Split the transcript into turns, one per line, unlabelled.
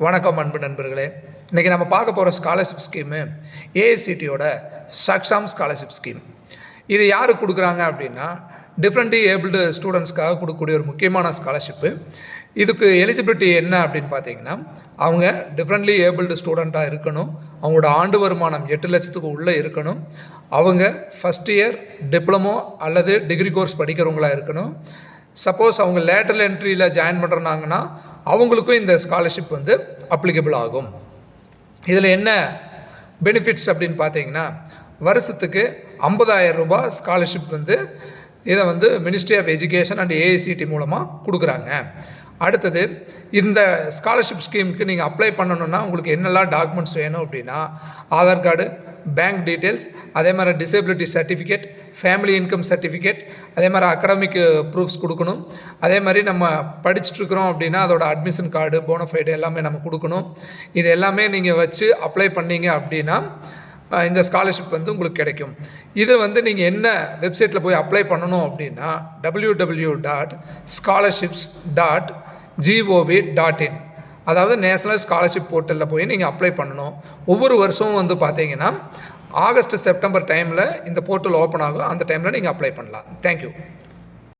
வணக்கம் அன்பு நண்பர்களே. இன்றைக்கி நம்ம பார்க்க போகிற ஸ்காலர்ஷிப் ஸ்கீமு ஏஐசிடியோட சக்ஷாம் ஸ்காலர்ஷிப் ஸ்கீம். இது யாருக்கு கொடுக்குறாங்க அப்படின்னா, டிஃப்ரெண்ட்லி ஏபிள்டு ஸ்டூடெண்ட்ஸ்க்காக கொடுக்கக்கூடிய ஒரு முக்கியமான ஸ்காலர்ஷிப்பு. இதுக்கு எலிஜிபிலிட்டி என்ன அப்படின்னு பார்த்தீங்கன்னா, அவங்க டிஃப்ரெண்ட்லி ஏபிள்டு ஸ்டூடெண்ட்டாக இருக்கணும், அவங்களோட ஆண்டு வருமானம் 8 லட்சத்துக்கு உள்ளே இருக்கணும், அவங்க ஃபஸ்ட் இயர் டிப்ளமோ அல்லது டிகிரி கோர்ஸ் படிக்கிறவங்களா இருக்கணும். சப்போஸ் அவங்க லேட்டரல் என்ட்ரியில் ஜாயின் பண்ணுறாங்கன்னா அவங்களுக்கும் இந்த ஸ்காலர்ஷிப் அப்ளிகபிள் ஆகும். இதில் என்ன பெனிஃபிட்ஸ் அப்படின்னு பார்த்தீங்கன்னா, வருஷத்துக்கு 50,000 ரூபாய் ஸ்காலர்ஷிப் இதை ministry of education and AICTE மூலமாக கொடுக்குறாங்க. அடுத்தது, இந்த ஸ்காலர்ஷிப் ஸ்கீமுக்கு நீங்கள் அப்ளை பண்ணணுன்னா உங்களுக்கு என்னெல்லாம் டாக்குமெண்ட்ஸ் வேணும் அப்படின்னா, ஆதார் கார்டு, பேங்க் டீட்டெயில்ஸ், அதே மாதிரி disability certificate, family income certificate, அதே மாதிரி அகடமிக் ப்ரூஃப்ஸ் கொடுக்கணும். அதே மாதிரி நம்ம படிச்சுட்ருக்குறோம் அப்படின்னா அதோட அட்மிஷன் கார்டு, போனஃபைடு எல்லாமே நம்ம கொடுக்கணும். இது எல்லாமே நீங்கள் வச்சு அப்ளை பண்ணீங்க அப்படின்னா இந்த ஸ்காலர்ஷிப் உங்களுக்கு கிடைக்கும். இது நீங்கள் என்ன வெப்சைட்டில் போய் அப்ளை பண்ணணும் அப்படின்னா www.scholarships.gov.in, அதாவது நேஷனல் ஸ்காலர்ஷிப் போர்ட்டலில் போய் நீங்கள் அப்ளை பண்ணணும். ஒவ்வொரு வருஷமும் பார்த்தீங்கன்னா ஆகஸ்ட் செப்டம்பர் டைமில் இந்த போர்ட்டல் ஓப்பன் ஆகும். அந்த டைமில் நீங்கள் அப்ளை பண்ணலாம். தேங்க்யூ.